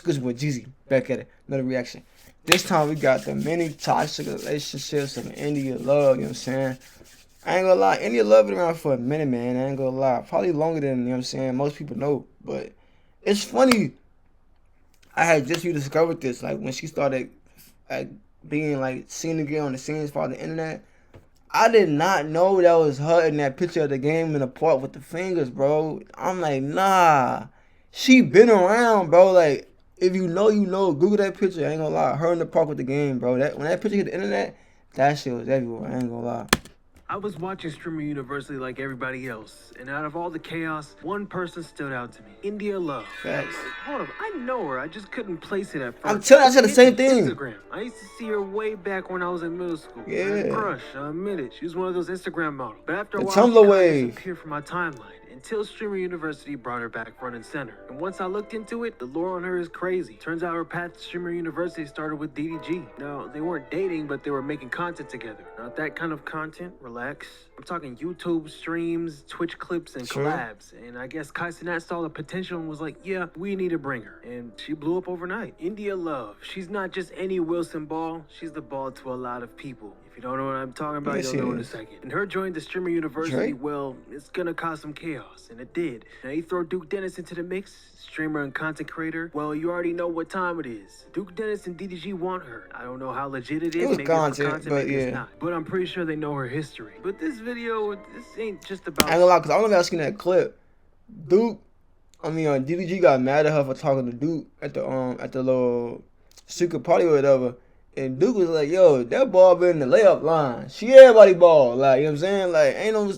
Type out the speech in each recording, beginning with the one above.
Excuse me, with Geezy. Back at it. Another reaction. This time we got the many toxic relationships of India love, you know what I'm saying? I ain't gonna lie, India love been around for a minute, man. I ain't gonna lie. Probably longer than, you know what I'm saying, most people know. But it's funny, I had just rediscovered this, like when she started like being like seen again on the scenes for the internet. I did not know that was her in that picture of the game in the park with the fingers, bro. I'm like, nah. She been around, bro. Like, if you know, you know. Google that picture. I ain't gonna lie. Her in the park with the game, bro. That when that picture hit the internet, that shit was everywhere. I ain't gonna lie. I was watching Streamer University like everybody else, and out of all the chaos, one person stood out to me. India Love. Facts. Hold up, I know her, I just couldn't place it at first. I'm telling you, I said the same thing. Instagram. I used to see her way back when I was in middle school. Yeah. Her crush, I admit it. She was one of those Instagram models. But after a The while, Tumblr she kind of wave. disappeared from my timeline. Until Streamer University brought her back front and center. And once I looked into it, the lore on her is crazy. Turns out her path to Streamer University started with DDG. Now, they weren't dating, but they were making content together. Not that kind of content, relax. I'm talking YouTube streams, Twitch clips, and collabs. And I guess Kai Cenat saw the potential and was like, yeah, we need to bring her. And she blew up overnight. India Love. She's not just any Wilson Ball. She's the ball to a lot of people. If you don't know what I'm talking about, you'll know in a second. And her joining the Streamer University, well, it's gonna cause some chaos, and it did. Now you throw Duke Dennis into the mix, streamer and content creator, well, you already know what time it is. Duke Dennis and DDG want her. I don't know how legit it is. It was maybe content, it's for content, but maybe yeah. it's not. But I'm pretty sure they know her history. But this video, this ain't just about... I ain't gonna lie, because I remember asking that clip. DDG got mad at her for talking to Duke at the little secret party or whatever. And Duke was like, yo, that ball been in the layup line. She everybody ball. Like, you know what I'm saying? Like, ain't no,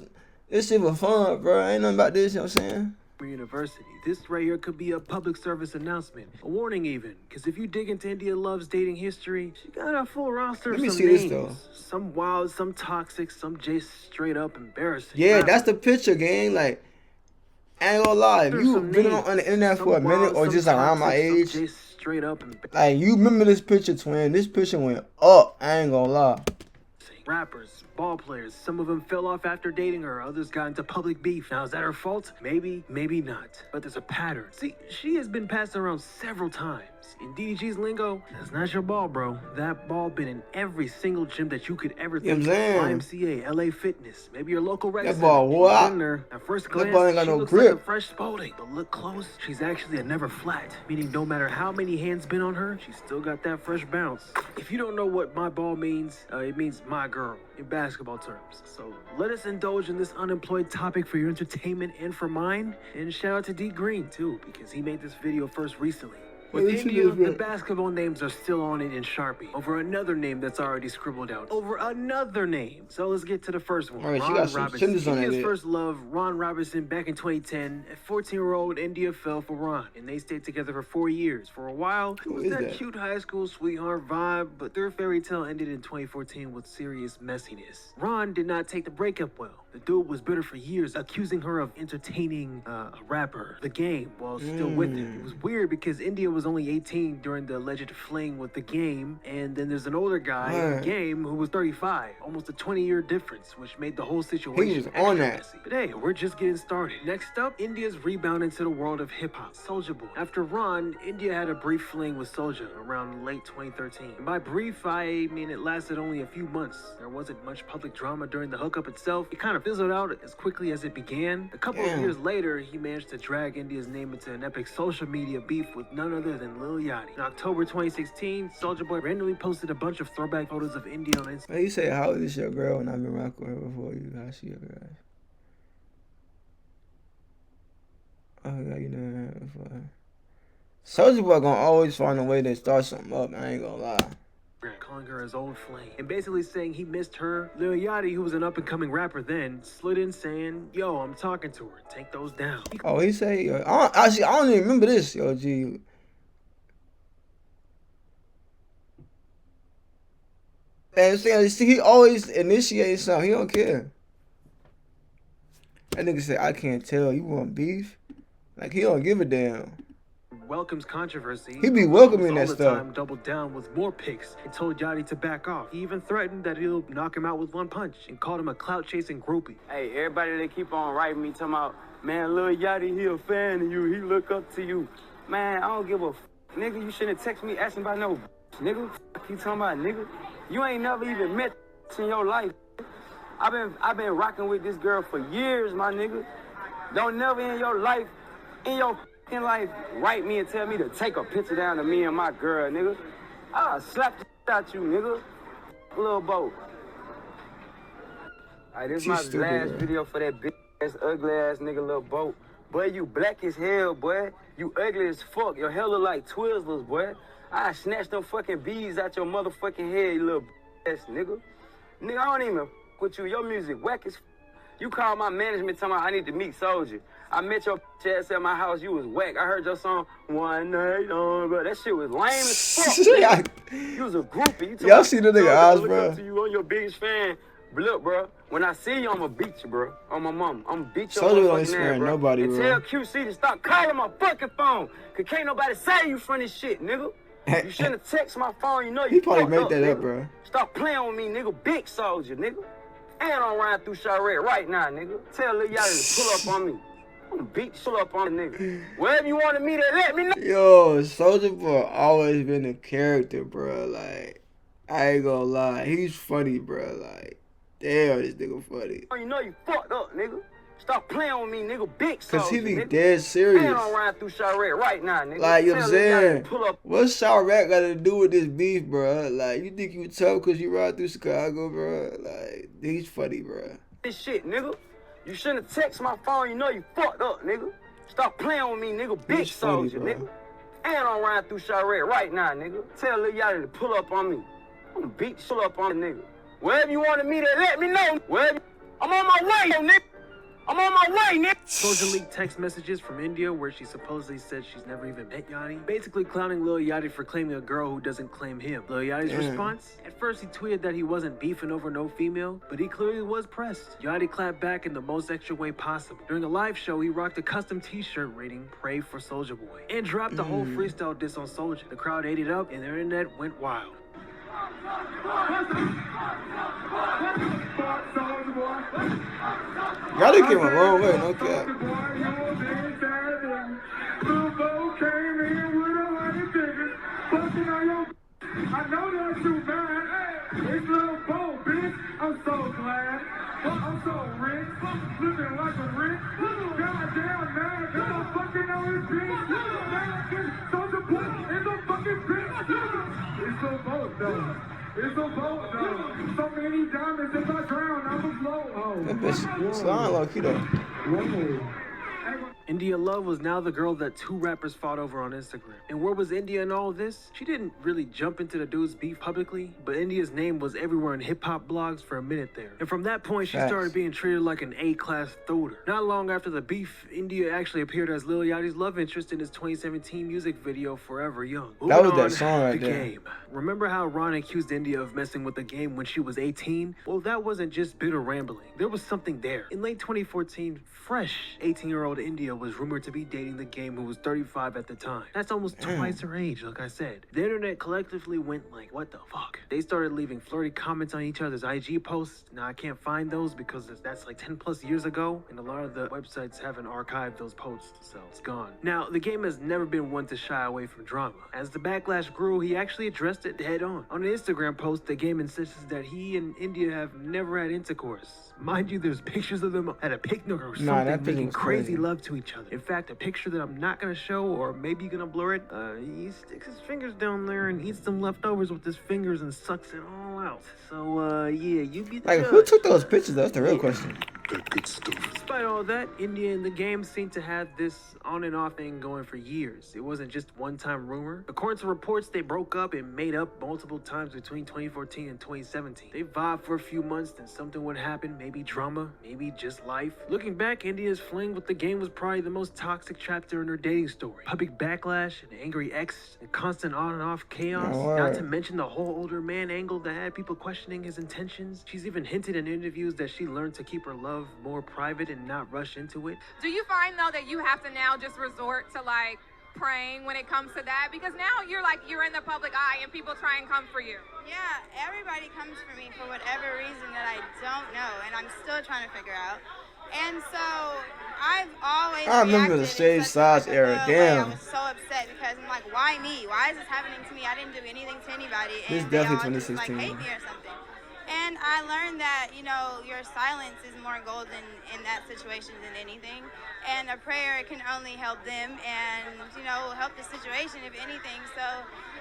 this shit for fun, bro. Ain't nothing about this, you know what I'm saying? University. This right here could be a public service announcement. A warning even. Because if you dig into India Love's dating history, she got a full roster of some names. This, though. Some wild, some toxic, some just straight up embarrassing. Yeah, that's the picture, gang. Like, I ain't gonna lie. If you been on the internet for a minute or just around my age, straight up like, you remember this picture, twin. This picture went up. I ain't gonna lie. Rappers, ball players, some of them fell off after dating her, others got into public beef. Now, is that her fault? Maybe, maybe not. But there's a pattern. See, she has been passed around several times. In DDG's lingo, that's not your ball, bro. That ball been in every single gym that you could ever think. YMCA, LA Fitness, maybe your local rec center. That ball, what? At first glance, that ball ain't got she no looks grip. like a fresh Spalding. But look close, she's actually a never flat. Meaning no matter how many hands been on her, she's still got that fresh bounce. If you don't know what my ball means, it means my girl in basketball terms. So let us indulge in this unemployed topic for your entertainment and for mine. And shout out to D Green too, because he made this video first recently. With India, the basketball names are still on it in Sharpie. Over another name that's already scribbled out. Over another name. So let's get to the first one. Right, Ron Robinson. India's first love, Ron Robinson, back in 2010. At 14-year-old, India fell for Ron. And they stayed together for 4 years. For a while, it was that cute high school sweetheart vibe. But their fairy tale ended in 2014 with serious messiness. Ron did not take the breakup well. The dude was bitter for years, accusing her of entertaining a rapper, The Game, while still with him. It was weird because India was only 18 during the alleged fling with The Game, and then there's an older guy in The Game who was 35, almost a 20-year difference, which made the whole situation extra messy. But hey, we're just getting started. Next up, India's rebound into the world of hip-hop, Soulja Boy. After Ron, India had a brief fling with Soulja around late 2013. And by brief, I mean it lasted only a few months. There wasn't much public drama during the hookup itself. It kind of fizzled out as quickly as it began. A couple of years later, he managed to drag India's name into an epic social media beef with none other than Lil Yachty. In October 2016, Soulja Boy randomly posted a bunch of throwback photos of India on Instagram. You say, how is this your girl when I've been rocking her before you? How's she your girl? Oh, yeah, you know that before. Soulja Boy gonna always find a way to start something up, I ain't gonna lie. Calling her his old flame and basically saying he missed her. Lil Yachty, who was an up-and-coming rapper then, slid in saying, yo, I'm talking to her, take those down. Oh, he say, I don't even remember this, yo, G. And see, he always initiates something, he don't care. That nigga said, I can't tell, you want beef? Like, he don't give a damn. Welcomes controversy. He be welcoming that stuff. Time doubled down with more pics and told Yachty to back off. He even threatened that he'll knock him out with one punch and called him a clout-chasing groupie. Hey, everybody they keep on writing me talking about, man, Lil Yachty, he a fan of you. He look up to you. Man, I don't give a Nigga, you shouldn't text me asking about no nigga. You talking about nigga? You ain't never even met in your life. I've been rocking with this girl for years, my nigga. Don't never in your life, write me and tell me to take a picture down of me and my girl, nigga. I'll slap the out you, nigga. Little boat. Alright, this is my last video for that big ass, ugly ass nigga, Lil Boat. Boy, you black as hell, boy. You ugly as fuck. Your hair look like Twizzlers, boy. I snatched them fucking bees out your motherfucking head, you little ass nigga. Nigga, I don't even with you. Your music whack as You called my management talking about I need to meet Soldier. I met your ass at my house. You was whack. I heard your song One Night On, bro. That shit was lame as fuck. You was a groupie. Y'all see the nigga eyes, bro? Up to you. I'm your biggest fan. But look, bro. When I see you, I'ma beat you, bro. On my mom. I'ma beat your motherfucking ass, bro. Nobody, and tell QC to stop calling my fucking phone. Cause can't nobody say you from this shit, nigga. You shouldn't have text my phone. You know you He probably made that up, bro. Stop playing with me, nigga. Big Soldier, nigga. And I'm riding through Charette right now, nigga. Tell Lil Yachty to pull up on me. I'm gonna beat pull up on the nigga. Wherever you wanted me to let me know. Yo, Soulja Boy always been a character, bro. Like, I ain't gonna lie. He's funny, bro. Like, damn, this nigga funny. You know you fucked up, nigga. Stop playing with me, nigga. Big Soldier, Cause he be nigga. dead serious. And I'm riding through Charette right now, nigga. Like, you know what I'm saying? Pull up. What's Charette got to do with this beef, bro? Like, you think you tough cause you ride through Chicago, bro? Like, he's funny, bro. This shit, nigga. You shouldn't have text my phone. You know you fucked up, nigga. Stop playing with me, nigga. Big Soldier, nigga. And I'm riding through Charette right now, nigga. Tell Lil Yachty to pull up on me. I'm gonna beat pull up on the nigga. Wherever you wanted me to let me know. I'm on my way, yo, nigga. I'm on my way, nigga. Soulja leaked text messages from India where she supposedly said she's never even met Yachty, basically clowning Lil Yachty for claiming a girl who doesn't claim him. Lil Yachty's response? At first he tweeted that he wasn't beefing over no female, but he clearly was pressed. Yachty clapped back in the most extra way possible. During a live show, he rocked a custom t-shirt reading "Pray for Soulja Boy" and dropped the whole freestyle diss on Soulja. The crowd ate it up and the internet went wild. Y'all came a long way, no cap. I know that's too bad. It's Lil Bo, bitch. I'm so glad. I'm so rich. Living like a rich. Goddamn, man. Cause I'm fucking on this bitch. Man, Soulja Boy is a fucking bitch. It's Lil Bo, though. It's a boat, though. So many diamonds, if I drown, I'm a float. That bitch sound low key, though. India Love was now the girl that two rappers fought over on Instagram. And where was India in all of this? She didn't really jump into the dude's beef publicly, but India's name was everywhere in hip-hop blogs for a minute there. And from that point, she started being treated like an A-class thoter. Not long after the beef, India actually appeared as Lil Yachty's love interest in his 2017 music video, Forever Young. That was that song right The there. Game. Remember how Ron accused India of messing with the game when she was 18? Well, that wasn't just bitter rambling. There was something there. In late 2014, fresh 18-year-old India was rumored to be dating the game, who was 35 at the time. That's almost twice her age, like I said. The internet collectively went like, what the fuck? They started leaving flirty comments on each other's IG posts. Now, I can't find those because that's like 10 plus years ago, and a lot of the websites haven't archived those posts, so it's gone. Now, the game has never been one to shy away from drama. As the backlash grew, he actually addressed it head on. On an Instagram post, the game insists that he and India have never had intercourse. Mind you, there's pictures of them at a picnic or something, making crazy love to each other. In fact, a picture that I'm not gonna show, or maybe gonna blur it, he sticks his fingers down there and eats some leftovers with his fingers and sucks it all out. So, yeah, you be the Like, judge. who took those pictures? That's the real question. That good stuff. Despite all that, India and the game seemed to have this on and off thing going for years. It wasn't just one-time rumor. According to reports, they broke up and made up multiple times between 2014 and 2017. They vibed for a few months, then something would happen, maybe drama, maybe just life. Looking back, India's fling with the game was probably the most toxic chapter in her dating story. Public backlash, an angry ex, and constant on and off chaos. Not to mention the whole older man angle that had people questioning his intentions. She's even hinted in interviews that she learned to keep her love more private and not rush into it. Do you find though that you have to now just resort to like praying when it comes to that? Because now you're in the public eye and people try and come for you. Yeah, everybody comes for me for whatever reason that I don't know, and I'm still trying to figure out. And so I've always I remember the stage size era. Damn. I was so upset because I'm like, why me? Why is this happening to me? I didn't do anything to anybody, This and they all definitely just like 2016. hate me or something. And I learned that, you know, your silence is more golden in that situation than anything. And a prayer can only help them and, you know, help the situation, if anything. So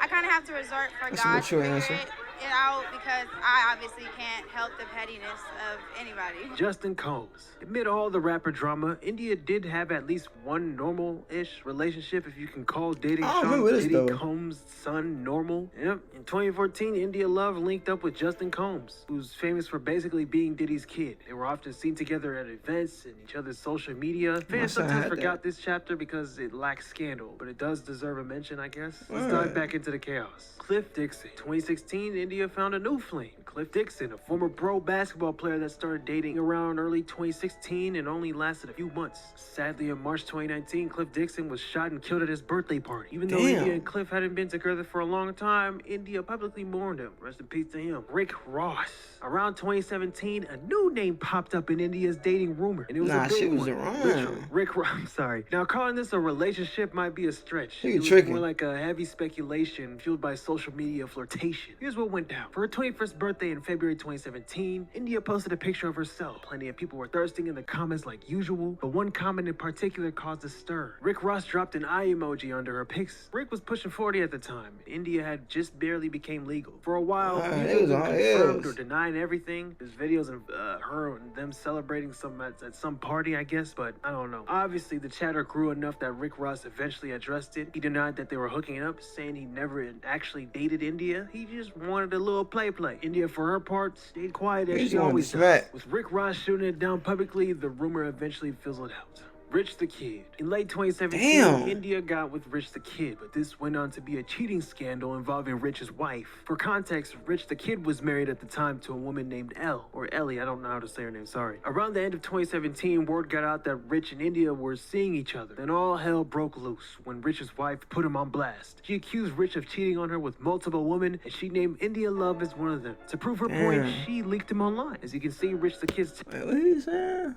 I kind of have to resort for That's a God to mature figure answer. it out because I obviously can't help the pettiness of anybody. Justin Combs. Amid all the rapper drama, India did have at least one normal-ish relationship, if you can call dating I don't Sean remember this, Diddy though. Combs' son normal. Yep. In 2014, India Love linked up with Justin Combs, who's famous for basically being Diddy's kid. They were often seen together at events and each other's social media. Fans son sometimes had forgot that. this chapter because it lacks scandal, but it does deserve a mention, I guess. Let's dive back into the chaos. Cliff Dixon. 2016, India found a new flame. Cliff Dixon, a former pro basketball player that started dating around early 2016 and only lasted a few months. Sadly, in March 2019, Cliff Dixon was shot and killed at his birthday party. Even though India and Cliff hadn't been together for a long time, India publicly mourned him. Rest in peace to him. Rick Ross. Around 2017, a new name popped up in India's dating rumor, and it was a big she was one. around. Rick Ross. I'm sorry. Now, calling this a relationship might be a stretch. You It was tricking. more like a heavy speculation fueled by social media flirtation. Here's what went down. For her 21st birthday in February 2017, India posted a picture of herself. Plenty of people were thirsting in the comments like usual, but one comment in particular caused a stir. Rick Ross dropped an eye emoji under her pics. Rick was pushing 40 at the time. India had just barely became legal. For a while, people confirmed or denying everything. There's videos of her and them celebrating some at some party, I guess, but I don't know. Obviously, the chatter grew enough that Rick Ross eventually addressed it. He denied that they were hooking up, saying he never actually dated India. He just wanted a little play. India, for her part, stayed quiet as she always does. With Rick Ross shooting it down publicly, the rumor eventually fizzled out. Rich the Kid. In late 2017, India got with Rich the Kid, but this went on to be a cheating scandal involving Rich's wife. For context, Rich the Kid was married at the time to a woman named Elle, or Ellie, I don't know how to say her name, sorry. Around the end of 2017, word got out that Rich and India were seeing each other. Then all hell broke loose when Rich's wife put him on blast. She accused Rich of cheating on her with multiple women, and she named India Love as one of them. To prove her point, she leaked him online. As you can see, Rich the Kid's... Wait, what are you saying?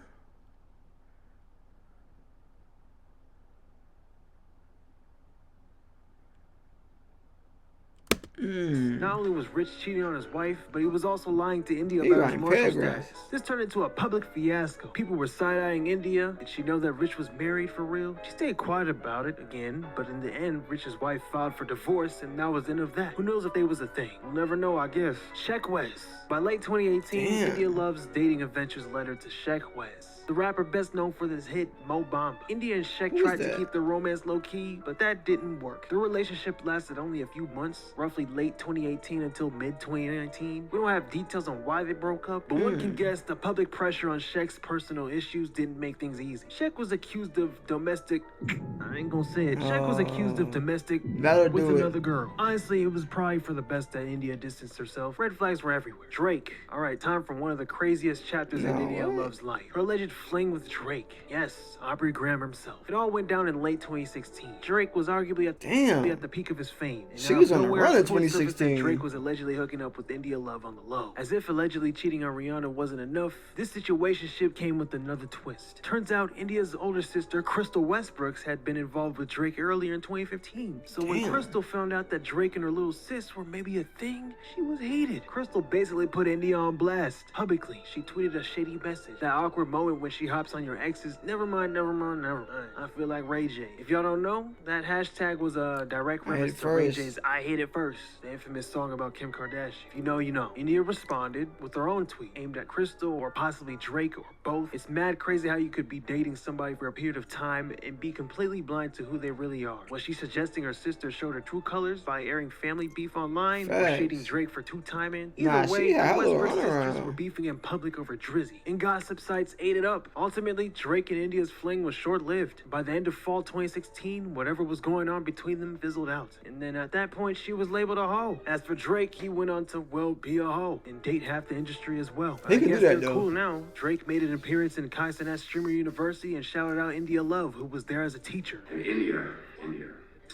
Not only was Rich cheating on his wife, but he was also lying to India about his martial status. This turned into a public fiasco. People were side-eyeing India. Did she know that Rich was married for real? She stayed quiet about it again, but in the end, Rich's wife filed for divorce, and that was the end of that. Who knows if they was a thing? We'll never know, I guess. Sheck Wes. By late 2018, India Love's dating adventures led her to Sheck Wes, the rapper best known for this hit, Mo Bamba. India and Sheck tried to keep their romance low-key, but that didn't work. Their relationship lasted only a few months, roughly late 2018 until mid-2019. We don't have details on why they broke up, but one can guess the public pressure on Sheck's personal issues didn't make things easy. Sheck was accused of domestic... I ain't gonna say it. Sheck was accused of domestic with another girl. Honestly, it was probably for the best that India distanced herself. Red flags were everywhere. Drake. Alright, time for one of the craziest chapters in India Love's life. Her alleged fling with Drake. Yes, Aubrey Graham himself. It all went down in late 2016. Drake was arguably at the peak of his fame. And she was on the run in 2016. Drake was allegedly hooking up with India Love on the low. As if allegedly cheating on Rihanna wasn't enough, this situationship came with another twist. Turns out India's older sister, Crystal Westbrooks, had been involved with Drake earlier in 2015. So when Crystal found out that Drake and her little sis were maybe a thing, she was hated. Crystal basically put India on blast. Publicly, she tweeted a shady message. That awkward moment when she hops on your exes, never mind. I feel like Ray J. If y'all don't know, that hashtag was a direct reference to Ray J's I Hit It First, the infamous song about Kim Kardashian. If you know, you know. India responded with her own tweet aimed at Crystal or possibly Drake or both. It's mad crazy how you could be dating somebody for a period of time and be completely blind to who they really are. Was she suggesting her sister showed her true colors by airing family beef online or shading Drake for two-timing? Either way, the Westbrook sisters were beefing in public over Drizzy, and gossip sites ate it up. Ultimately, Drake and India's fling was short-lived. By the end of fall 2016, whatever was going on between them fizzled out. And then at that point, she was labeled a hoe. As for Drake, he went on to, well, be a hoe and date half the industry as well. He can do that, though. Cool now. Drake made an appearance in Kai Cenat's Streamer University and shouted out India Love, who was there as a teacher. And India.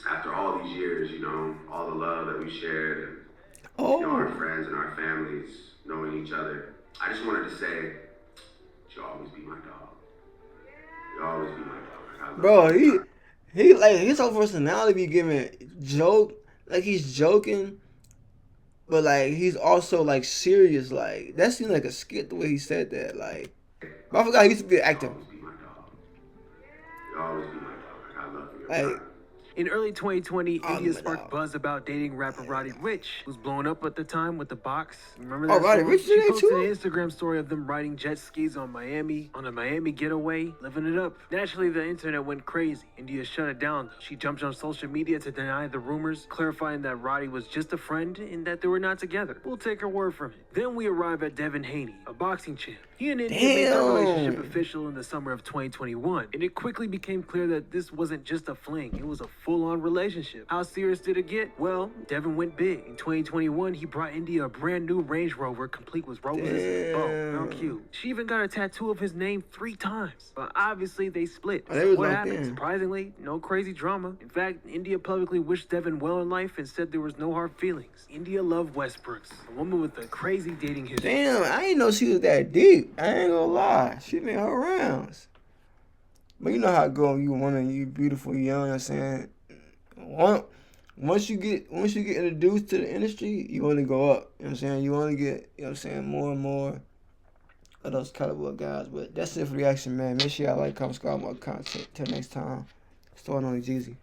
After all these years, you know, all the love that we shared and you know, our friends and our families knowing each other, I just wanted to say, you'll always be my dog. You always be my dog. Like, I love Bro, you. he like his whole personality be giving joke, like he's joking, but like he's also like serious. Like that seemed like a skit the way he said that. Like, but I forgot he used to be an You actor. always be my dog. You always be my dog. Like, I love you. Like, In early 2020, Oh, India my sparked dog. buzz about dating rapper Roddy Ricch, who's blown up at the time with the box. Remember Oh, that Roddy song? Ricch She did that posted too? an Instagram story of them riding jet skis on a Miami getaway, living it up. Naturally, the internet went crazy. India shut it down. She jumped on social media to deny the rumors, clarifying that Roddy was just a friend and that they were not together. We'll take her word from it. Then we arrive at Devin Haney, a boxing champ. He and India made their relationship Damn. official in the summer of 2021, and it quickly became clear that this wasn't just a fling, it was a full-on relationship. How serious did it get? Well, Devin went big. In 2021, he brought India a brand new Range Rover, complete with roses and bow. How Damn. cute. She even got a tattoo of his name 3 times. But obviously, they split. Oh, they was What locked happened? in. Surprisingly, no crazy drama. In fact, India publicly wished Devin well in life and said there was no hard feelings. India loved Westbrooks, a woman with a crazy dating history. Damn, I didn't know she was that deep. I ain't gonna lie. She made her rounds. But you know how it go when you a woman, you beautiful, you know what I'm saying? Once you get introduced to the industry, you wanna go up. You know what I'm saying? You wanna get, you know what I'm saying, more and more of those caliber of guys. But that's it for the reaction, man. Make sure y'all like, comment, subscribe, more content. Till next time. Starting on Geezy.